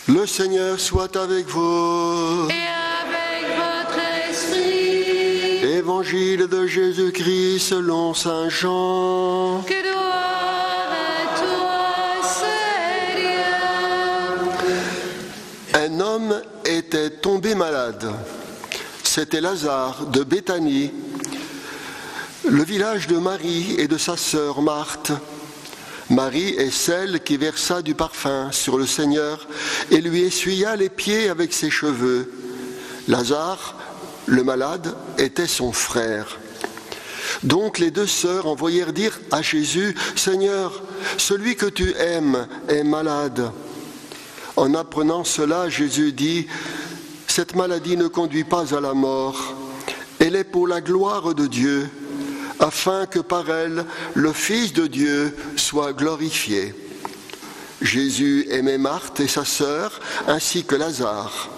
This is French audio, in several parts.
Le Seigneur soit avec vous. Et avec votre esprit. Évangile de Jésus-Christ selon saint Jean. Gloire à toi, Seigneur. Un homme était tombé malade. C'était Lazare de Béthanie, le village de Marie et de sa sœur Marthe. Marie est celle qui versa du parfum sur le Seigneur et lui essuya les pieds avec ses cheveux. Lazare, le malade, était son frère. Donc les deux sœurs envoyèrent dire à Jésus, « Seigneur, celui que tu aimes est malade. » En apprenant cela, Jésus dit, « Cette maladie ne conduit pas à la mort, elle est pour la gloire de Dieu, afin que par elle, le Fils de Dieu soit glorifié. » Jésus aimait Marthe et sa sœur, ainsi que Lazare.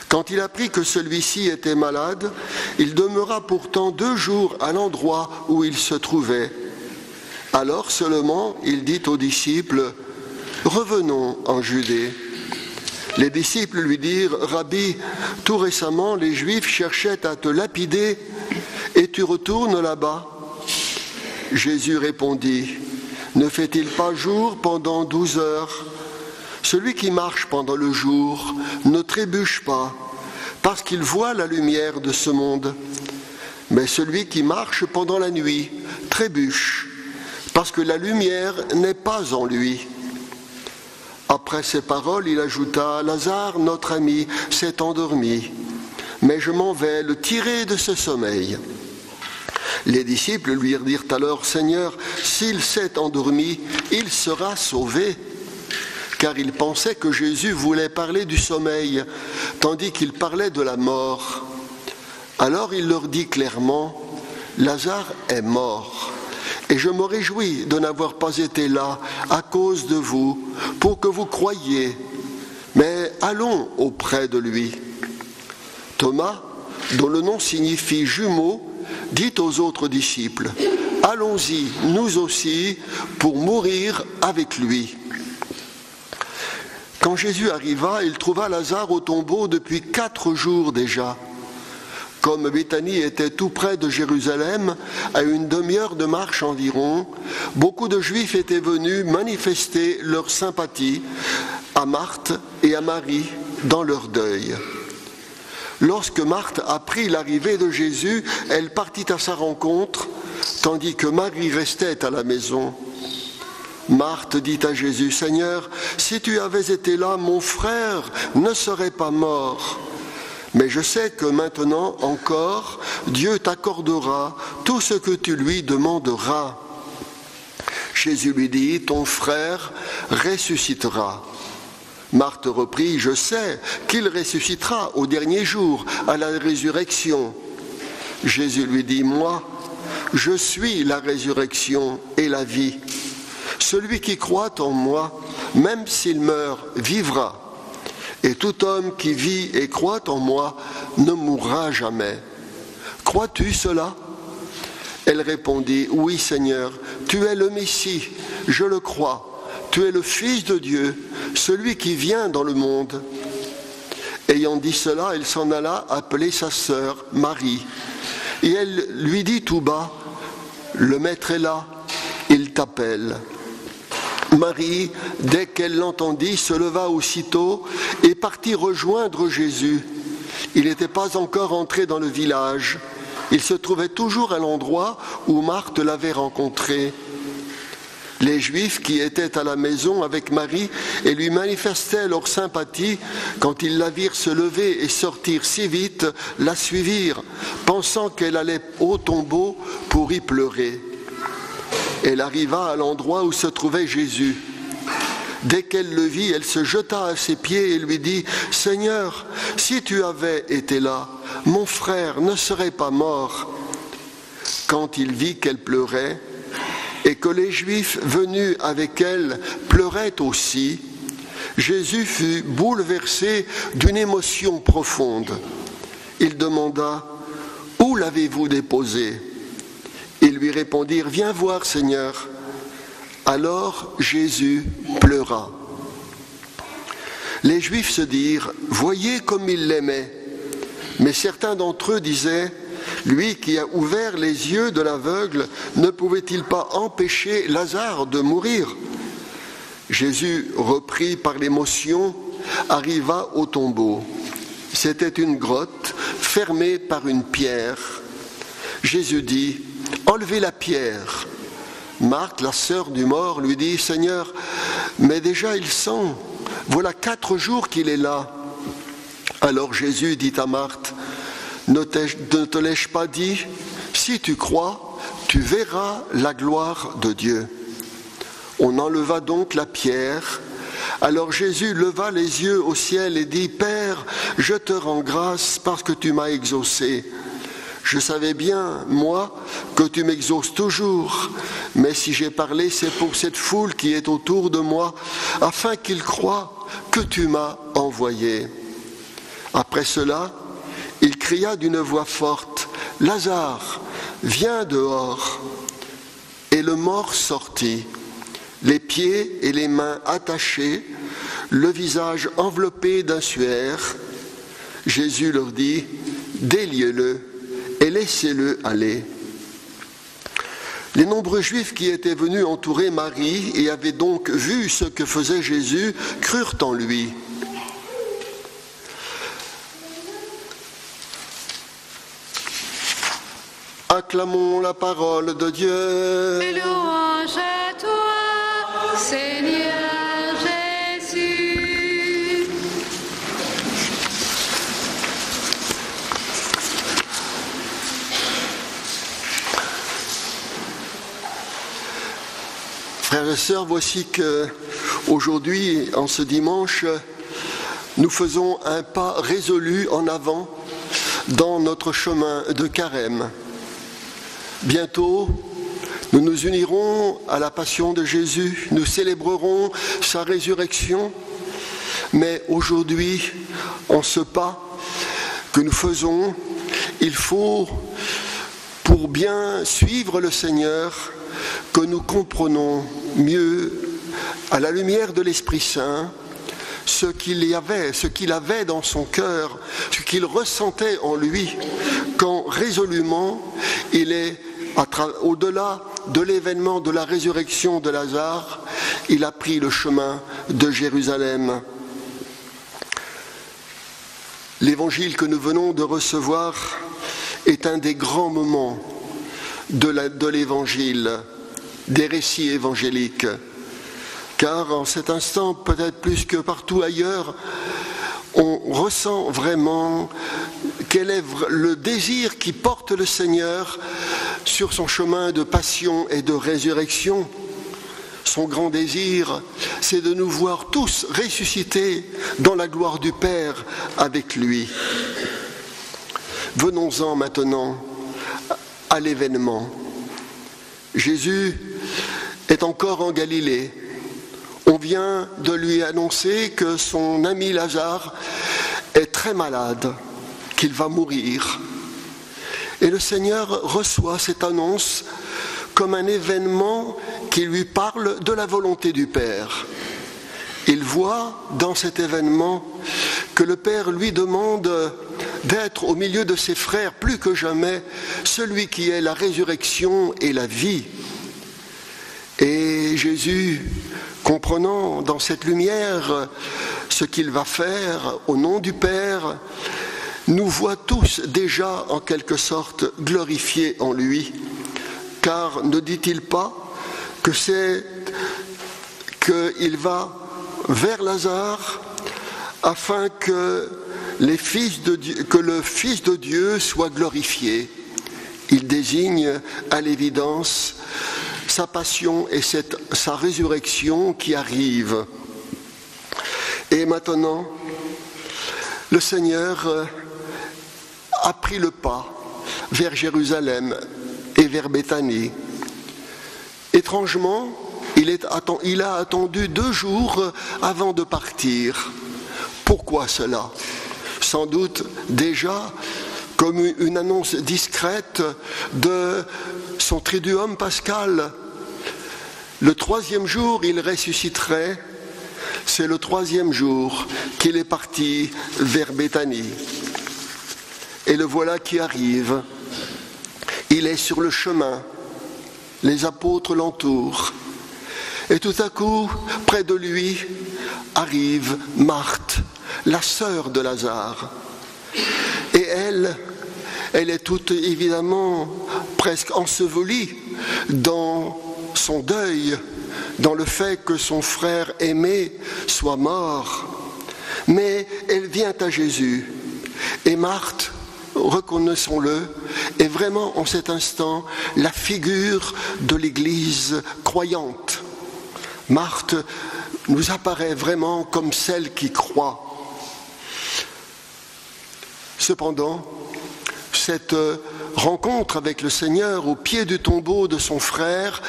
Quand il apprit que celui-ci était malade, il demeura pourtant 2 jours à l'endroit où il se trouvait. Alors seulement, il dit aux disciples, « Revenons en Judée. » Les disciples lui dirent, « Rabbi, tout récemment, les Juifs cherchaient à te lapider, et tu retournes là-bas ?» Jésus répondit, « Ne fait-il pas jour pendant 12 heures ? Celui qui marche pendant le jour ne trébuche pas, parce qu'il voit la lumière de ce monde. Mais celui qui marche pendant la nuit trébuche, parce que la lumière n'est pas en lui. » Après ces paroles, il ajouta, « Lazare, notre ami, s'est endormi, mais je m'en vais le tirer de ce sommeil. » Les disciples lui dirent alors, « Seigneur, s'il s'est endormi, il sera sauvé. » Car ils pensaient que Jésus voulait parler du sommeil, tandis qu'il parlait de la mort. Alors il leur dit clairement, « Lazare est mort. Et je me réjouis de n'avoir pas été là à cause de vous, pour que vous croyiez. Mais allons auprès de lui. » Thomas, dont le nom signifie jumeau, dit aux autres disciples, « Allons-y, nous aussi, pour mourir avec lui. » Quand Jésus arriva, il trouva Lazare au tombeau depuis 4 jours déjà. Comme Béthanie était tout près de Jérusalem, à une demi-heure de marche environ, beaucoup de Juifs étaient venus manifester leur sympathie à Marthe et à Marie dans leur deuil. Lorsque Marthe apprit l'arrivée de Jésus, elle partit à sa rencontre, tandis que Marie restait à la maison. Marthe dit à Jésus, « Seigneur, si tu avais été là, mon frère ne serait pas mort. Mais je sais que maintenant encore, Dieu t'accordera tout ce que tu lui demanderas. » Jésus lui dit, « Ton frère ressuscitera. » Marthe reprit, « Je sais qu'il ressuscitera au dernier jour, à la résurrection. » Jésus lui dit, « Moi, je suis la résurrection et la vie. Celui qui croit en moi, même s'il meurt, vivra. Et tout homme qui vit et croit en moi ne mourra jamais. Crois-tu cela ? » Elle répondit, « Oui, Seigneur, tu es le Messie, je le crois. Tu es le Fils de Dieu, celui qui vient dans le monde. » Ayant dit cela, elle s'en alla appeler sa sœur Marie. Et elle lui dit tout bas, « Le Maître est là, il t'appelle. » Marie, dès qu'elle l'entendit, se leva aussitôt et partit rejoindre Jésus. Il n'était pas encore entré dans le village. Il se trouvait toujours à l'endroit où Marthe l'avait rencontré. Les Juifs qui étaient à la maison avec Marie et lui manifestaient leur sympathie, quand ils la virent se lever et sortir si vite, la suivirent, pensant qu'elle allait au tombeau pour y pleurer. Elle arriva à l'endroit où se trouvait Jésus. Dès qu'elle le vit, elle se jeta à ses pieds et lui dit, « Seigneur, si tu avais été là, mon frère ne serait pas mort. » Quand il vit qu'elle pleurait et que les Juifs venus avec elle pleuraient aussi, Jésus fut bouleversé d'une émotion profonde. Il demanda, « Où l'avez-vous déposé ?» Ils lui répondirent, « Viens voir, Seigneur. » Alors Jésus pleura. Les Juifs se dirent, « Voyez comme il l'aimait !» Mais certains d'entre eux disaient, « Lui qui a ouvert les yeux de l'aveugle, ne pouvait-il pas empêcher Lazare de mourir ?» Jésus, repris par l'émotion, arriva au tombeau. C'était une grotte fermée par une pierre. Jésus dit, « Enlevez la pierre !» Marthe, la sœur du mort, lui dit, « Seigneur, mais déjà il sent, voilà 4 jours qu'il est là. » Alors Jésus dit à Marthe, « Ne te l'ai-je pas dit, si tu crois, tu verras la gloire de Dieu. » On enleva donc la pierre. Alors Jésus leva les yeux au ciel et dit, « Père, je te rends grâce parce que tu m'as exaucé. Je savais bien, moi, que tu m'exauces toujours, mais si j'ai parlé, c'est pour cette foule qui est autour de moi, afin qu'ils croient que tu m'as envoyé. » Après cela, il cria d'une voix forte, « Lazare, viens dehors !» Et le mort sortit, les pieds et les mains attachés, le visage enveloppé d'un suaire. Jésus leur dit, « Déliez-le et laissez-le aller. » Les nombreux Juifs qui étaient venus entourer Marie et avaient donc vu ce que faisait Jésus crurent en lui. Acclamons la parole de Dieu. Et louange à toi, Seigneur Jésus. Frères et sœurs, voici que aujourd'hui, en ce dimanche, nous faisons un pas résolu en avant dans notre chemin de carême. Bientôt, nous nous unirons à la passion de Jésus, nous célébrerons sa résurrection, mais aujourd'hui, en ce pas que nous faisons, il faut, pour bien suivre le Seigneur, que nous comprenons mieux, à la lumière de l'Esprit Saint, ce qu'il avait dans son cœur, ce qu'il ressentait en lui, quand résolument il est au-delà de l'événement de la résurrection de Lazare, il a pris le chemin de Jérusalem. L'évangile que nous venons de recevoir est un des grands moments de l'évangile, des récits évangéliques. Car en cet instant, peut-être plus que partout ailleurs, on ressent vraiment quel est le désir qui porte le Seigneur sur son chemin de passion et de résurrection. Son grand désir, c'est de nous voir tous ressuscités dans la gloire du Père avec lui. Venons-en maintenant à l'événement. Jésus est encore en Galilée. On vient de lui annoncer que son ami Lazare est très malade, qu'il va mourir. Et le Seigneur reçoit cette annonce comme un événement qui lui parle de la volonté du Père. Il voit dans cet événement que le Père lui demande d'être au milieu de ses frères plus que jamais celui qui est la résurrection et la vie. Et Jésus, comprenant dans cette lumière ce qu'il va faire au nom du Père, nous voit tous déjà en quelque sorte glorifiés en lui. Car ne dit-il pas que qu'il va vers Lazare afin que le Fils de Dieu soit glorifié. Il désigne à l'évidence sa passion et sa résurrection qui arrive. Et maintenant, le Seigneur a pris le pas vers Jérusalem et vers Béthanie. Étrangement, il a attendu 2 jours avant de partir. Pourquoi cela ? Sans doute déjà comme une annonce discrète de son triduum pascal. Le 3e jour, il ressusciterait. c'est le 3e jour qu'il est parti vers Béthanie. Et le voilà qui arrive. Il est sur le chemin. Les apôtres l'entourent. Et tout à coup, près de lui, arrive Marthe, la sœur de Lazare. Et elle est toute évidemment presque ensevelie dans son deuil, dans le fait que son frère aimé soit mort. Mais elle vient à Jésus. Et Marthe, reconnaissons-le, est vraiment en cet instant la figure de l'Église croyante. Marthe nous apparaît vraiment comme celle qui croit. Cependant, cette rencontre avec le Seigneur au pied du tombeau de son frère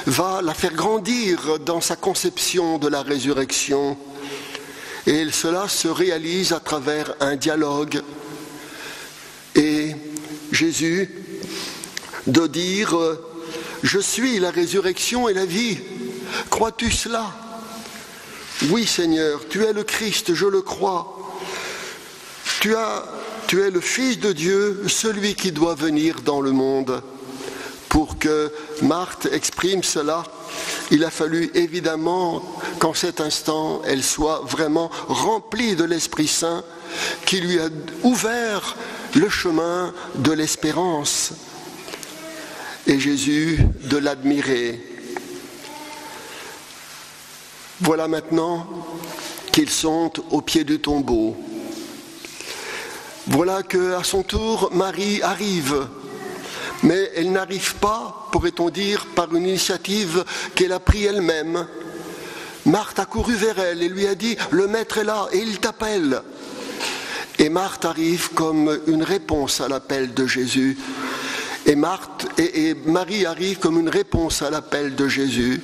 va la faire grandir dans sa conception de la résurrection. Et cela se réalise à travers un dialogue. Et Jésus de dire « Je suis la résurrection et la vie. Crois-tu cela ? Oui, Seigneur, tu es le Christ, je le crois. Tu es le Fils de Dieu, celui qui doit venir dans le monde. » Pour que Marthe exprime cela, il a fallu évidemment qu'en cet instant, elle soit vraiment remplie de l'Esprit Saint qui lui a ouvert le chemin de l'espérance. Et Jésus de l'admirer. Voilà maintenant qu'ils sont au pied du tombeau. Voilà qu'à son tour, Marie arrive. Mais elle n'arrive pas, pourrait-on dire, par une initiative qu'elle a prise elle-même. Marthe a couru vers elle et lui a dit « Le Maître est là et il t'appelle ». Et Marthe arrive comme une réponse à l'appel de Jésus. Et Marie arrive comme une réponse à l'appel de Jésus.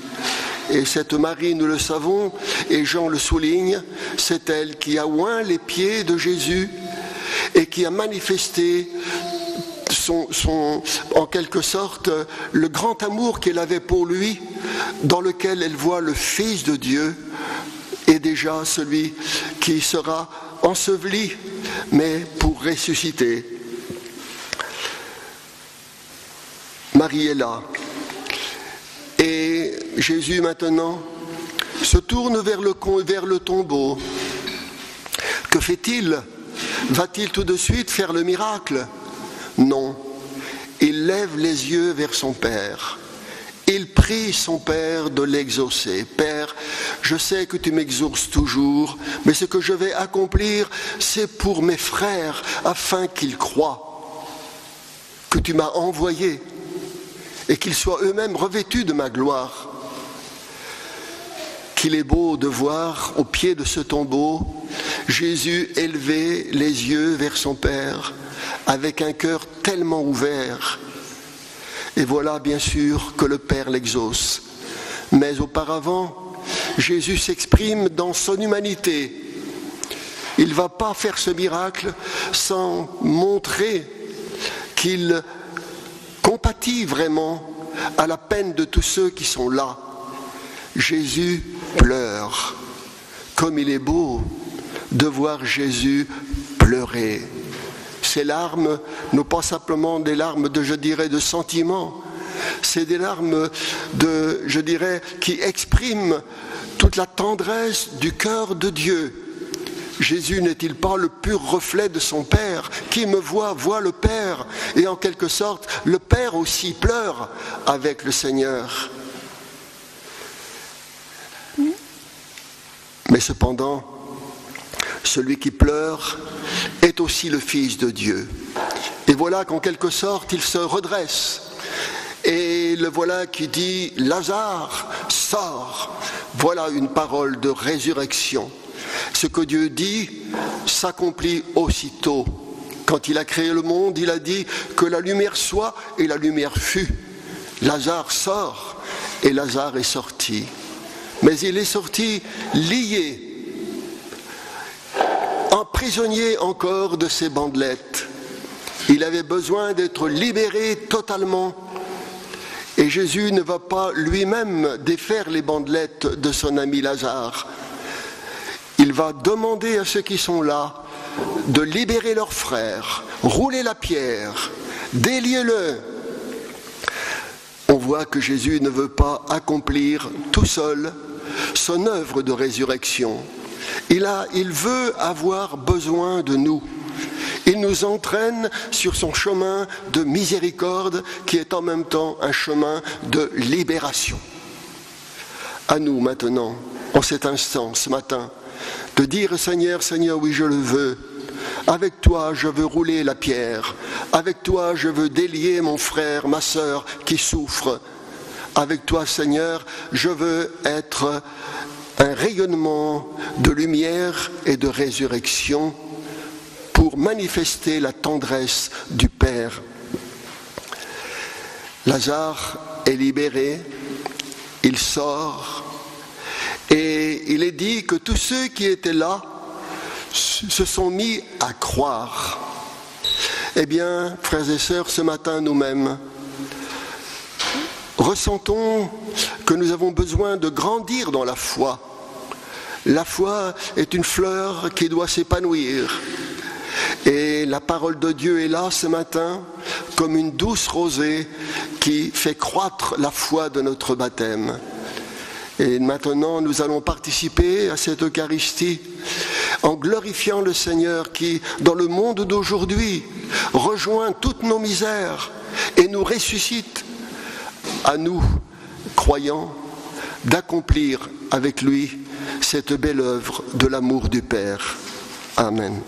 Et cette Marie, nous le savons, et Jean le souligne, c'est elle qui a oint les pieds de Jésus et qui a manifesté en quelque sorte le grand amour qu'elle avait pour lui, dans lequel elle voit le Fils de Dieu et déjà celui qui sera enseveli, mais pour ressusciter. Marie est là. Et Jésus maintenant se tourne vers le tombeau. Que fait-il ? Va-t-il tout de suite faire le miracle ? Non, il lève les yeux vers son Père. Il prie son Père de l'exaucer. Père, je sais que tu m'exauces toujours, mais ce que je vais accomplir, c'est pour mes frères, afin qu'ils croient que tu m'as envoyé et qu'ils soient eux-mêmes revêtus de ma gloire. Qu'il est beau de voir au pied de ce tombeau Jésus élever les yeux vers son Père avec un cœur tellement ouvert. Et voilà bien sûr que le Père l'exauce. Mais auparavant, Jésus s'exprime dans son humanité. Il ne va pas faire ce miracle sans montrer qu'il compatit vraiment à la peine de tous ceux qui sont là. Jésus pleure. Comme il est beau de voir Jésus pleurer. Ces larmes ne sont pas simplement des larmes de sentiment, c'est des larmes qui expriment toute la tendresse du cœur de Dieu. Jésus n'est-il pas le pur reflet de son Père ? Qui me voit le Père. Et en quelque sorte, le Père aussi pleure avec le Seigneur. Mais cependant, celui qui pleure est aussi le Fils de Dieu. Et voilà qu'en quelque sorte, il se redresse. Et le voilà qui dit « Lazare, sors !» Voilà une parole de résurrection. Ce que Dieu dit s'accomplit aussitôt. Quand il a créé le monde, il a dit que la lumière soit et la lumière fut. Lazare sort et Lazare est sorti. Mais il est sorti lié, prisonnier encore de ses bandelettes. Il avait besoin d'être libéré totalement. Et Jésus ne va pas lui-même défaire les bandelettes de son ami Lazare. Il va demander à ceux qui sont là de libérer leurs frères, rouler la pierre, déliez-le. On voit que Jésus ne veut pas accomplir tout seul son œuvre de résurrection. Il veut avoir besoin de nous. Il nous entraîne sur son chemin de miséricorde qui est en même temps un chemin de libération. À nous maintenant, en cet instant, ce matin, de dire Seigneur, oui je le veux. Avec toi je veux rouler la pierre. Avec toi je veux délier mon frère, ma sœur qui souffre. Avec toi Seigneur, je veux être un rayonnement de lumière et de résurrection pour manifester la tendresse du Père. Lazare est libéré, il sort, et il est dit que tous ceux qui étaient là se sont mis à croire. Eh bien, frères et sœurs, ce matin nous-mêmes, ressentons que nous avons besoin de grandir dans la foi. La foi est une fleur qui doit s'épanouir. Et la parole de Dieu est là ce matin comme une douce rosée qui fait croître la foi de notre baptême. Et maintenant, nous allons participer à cette Eucharistie en glorifiant le Seigneur qui, dans le monde d'aujourd'hui, rejoint toutes nos misères et nous ressuscite. À nous, croyants, d'accomplir avec lui cette belle œuvre de l'amour du Père. Amen.